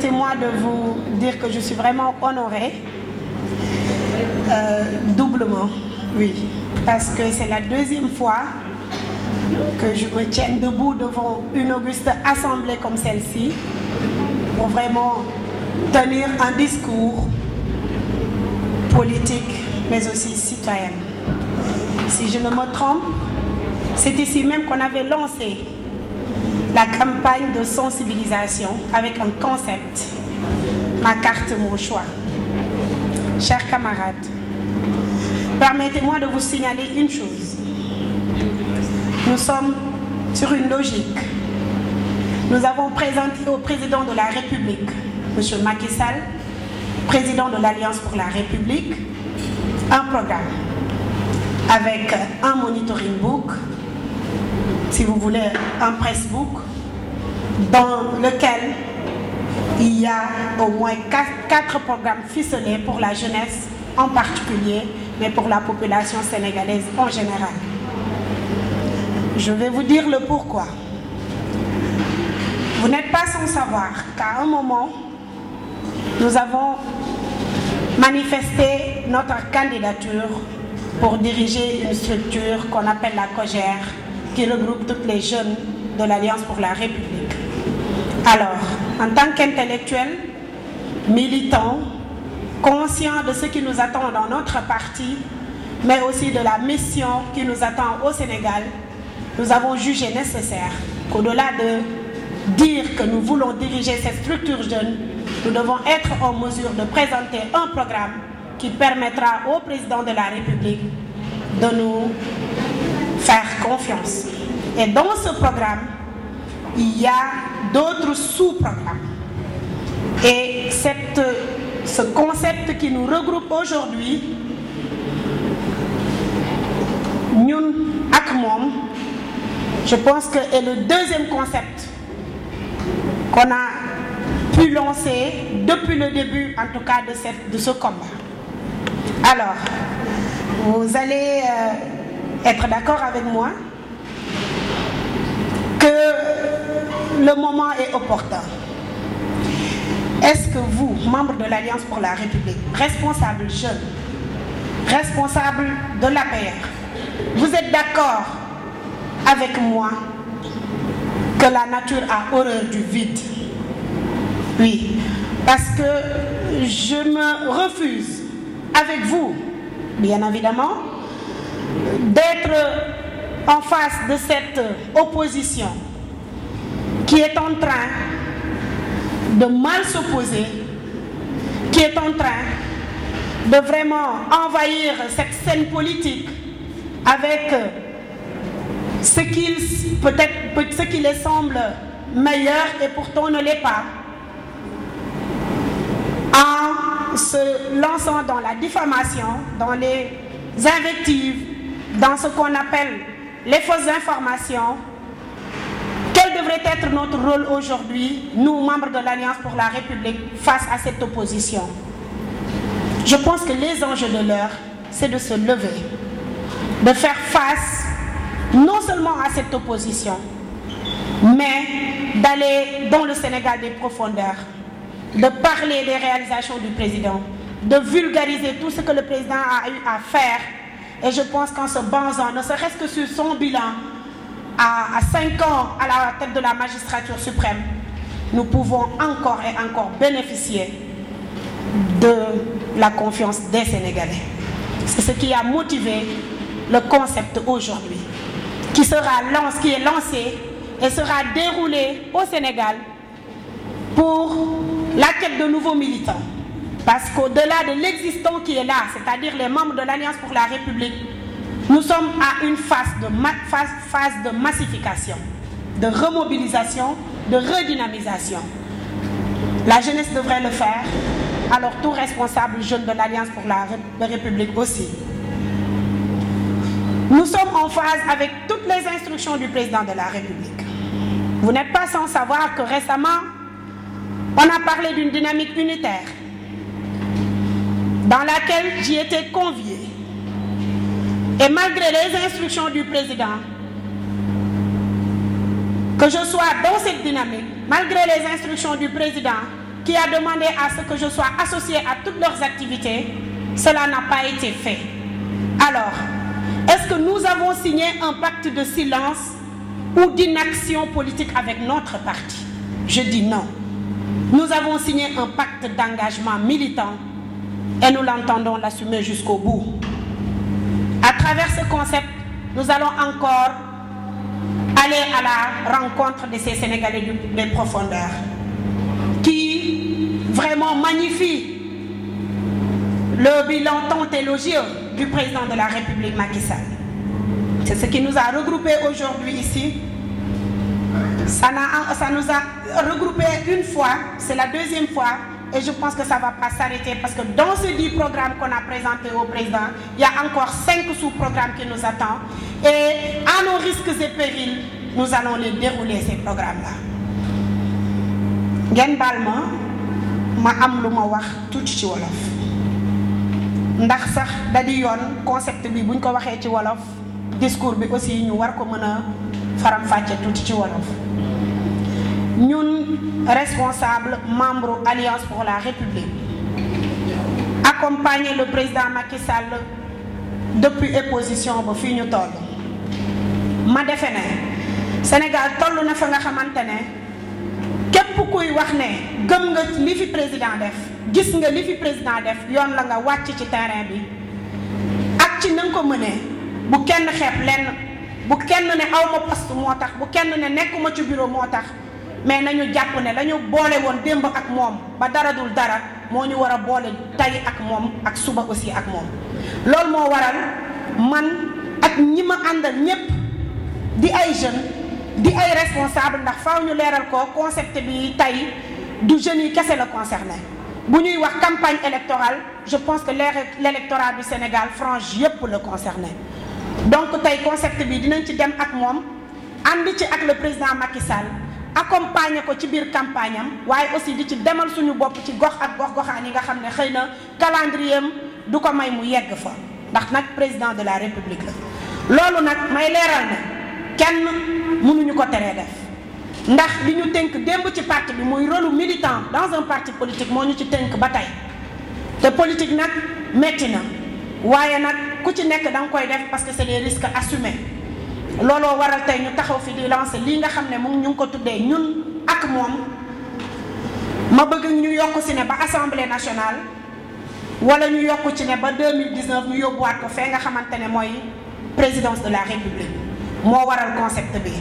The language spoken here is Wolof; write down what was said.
Permettez-moi de vous dire que je suis vraiment honorée, doublement, oui, parce que c'est la deuxième fois que je me tienne debout devant une auguste assemblée comme celle-ci pour vraiment tenir un discours politique mais aussi citoyen. Si je ne me trompe, c'est ici même qu'on avait lancé la campagne de sensibilisation avec un concept, ma carte, mon choix. Chers camarades, permettez-moi de vous signaler une chose. Nous sommes sur une logique. Nous avons présenté au président de la République, M. Macky Sall, président de l'Alliance pour la République, un programme avec un monitoring book, si vous voulez, un pressbook, dans lequel il y a au moins quatre programmes ficelés pour la jeunesse en particulier, mais pour la population sénégalaise en général. Je vais vous dire le pourquoi. Vous n'êtes pas sans savoir qu'à un moment, nous avons manifesté notre candidature pour diriger une structure qu'on appelle la COJER, qui regroupe toutes les jeunes de l'Alliance pour la République. Alors, en tant qu'intellectuels, militants, conscients de ce qui nous attend dans notre parti, mais aussi de la mission qui nous attend au Sénégal, nous avons jugé nécessaire qu'au-delà de dire que nous voulons diriger cette structure jeune, nous devons être en mesure de présenter un programme qui permettra au président de la République de nous faire confiance. Et dans ce programme, il y a d'autres sous-programmes. Et ce concept qui nous regroupe aujourd'hui, ñun ak mom, je pense que est le deuxième concept qu'on a pu lancer depuis le début, en tout cas, de ce combat. Alors, vous allez être d'accord avec moi que le moment est opportun. Est-ce que vous, membres de l'Alliance pour la République, responsables jeunes, responsables de l'APR, vous êtes d'accord avec moi que la nature a horreur du vide? Oui, parce que je me refuse, avec vous, bien évidemment, d'être en face de cette opposition qui est en train de mal s'opposer, qui est en train de vraiment envahir cette scène politique avec ce qui les semble meilleur et pourtant ne l'est pas, en se lançant dans la diffamation, dans les invectives, dans ce qu'on appelle les fausses informations. Quel devrait être notre rôle aujourd'hui, nous, membres de l'Alliance pour la République, face à cette opposition? Je pense que les enjeux de l'heure, c'est de se lever, de faire face non seulement à cette opposition, mais d'aller dans le Sénégal des profondeurs, de parler des réalisations du président, de vulgariser tout ce que le président a eu à faire. Et je pense qu'en se basant, ne serait-ce que sur son bilan, à 5 ans à la tête de la magistrature suprême, nous pouvons encore et encore bénéficier de la confiance des Sénégalais. C'est ce qui a motivé le concept aujourd'hui, qui est lancé et sera déroulé au Sénégal pour la quête de nouveaux militants. Parce qu'au-delà de l'existant qui est là, c'est-à-dire les membres de l'Alliance pour la République, nous sommes à une phase de massification, de remobilisation, de redynamisation. La jeunesse devrait le faire, alors tout responsable jeune de l'Alliance pour la République aussi. Nous sommes en phase avec toutes les instructions du président de la République. Vous n'êtes pas sans savoir que récemment, on a parlé d'une dynamique unitaire dans laquelle j'y étais convié. Et malgré les instructions du président, que je sois dans cette dynamique, malgré les instructions du président, qui a demandé à ce que je sois associée à toutes leurs activités, cela n'a pas été fait. Alors, est-ce que nous avons signé un pacte de silence ou d'inaction politique avec notre parti? Je dis non. Nous avons signé un pacte d'engagement militant et nous l'entendons l'assumer jusqu'au bout. À travers ce concept, nous allons encore aller à la rencontre de ces Sénégalais des profondeurs qui vraiment magnifient le bilan tant élogieux du président de la République, Macky Sall. C'est ce qui nous a regroupés aujourd'hui ici. Ça nous a regroupés une fois, c'est la deuxième fois, et je pense que ça ne va pas s'arrêter parce que dans ce 10 programmes qu'on a présentés au président, il y a encore 5 sous-programmes qui nous attendent. Et à nos risques et périls, nous allons les dérouler, ces programmes-là. Ngeen baal ma am lu ma wax tuuti ci wolof ndax sax da di yoon concept bi buñ ko waxee ci wolof discours bi aussi ñu war ko mën a faram-fàcce tuuti ci wolof. Ñun responsable membre Alliance pour la République accompagner le président Macky Sall depuis opposition ba fii ñu toll ma defe ne Sénégal toll na fa nga xamante ne képp kuy wax ne gëm nga li fi président def gis nga li fi président def yoon la nga wàcc ci terrain bi ak ci na nga ko mënee bu kenn xeeb lenn bu kenn ne aw ma poste moo tax bu kenn ne nekkuma ci bureau moo tax mais nañu jàpp ne lañu boole woon démb ak moom ba dara dul dara moo ñu war a boole tey ak moom ak suba aussi ak moom. loolu moo waral man ak ñi ma àndal ñépp di ay jeunes di ay responsable ndax faaw ñu leeral ko concept bi tey du jeunes yi kese la concerné bu ñuy wax campagne électorale je pense que l'électorat du Sénégal frange yépp la concerné donc tey concept bi dinañ ci dem ak moom ànd ci ak le président Macky Sall accompagner ko ci biir campagne am waaye aussi di ci demal suñu bopp ci gox ak gox-goxaan yi nga xam ne xëy na calendrier am du ko may mu yegg fa ndax nag président de la République la loolu nag may leeral ne kenn mënuñu ko teree def ndax li ñu tënk démb ci parti bi muy rôle militant dans un parti politique moo ñu ci tënk ba tey te politique nag metti na waaye nag ku ci nekk da nga koy def parce que c'est des risques assumés looloo waral tey ñu taxaw fi di lancer lii nga xam ne moom ñu ngi ko tuddee ñun ak moom ma bëgg ñu yokk ci ne ba assemblée nationale wala ñu yokk ci ne ba 2019 ñu yóbbuwaat ko fee nga xamante ne mooy présidence de la République moo waral concept bi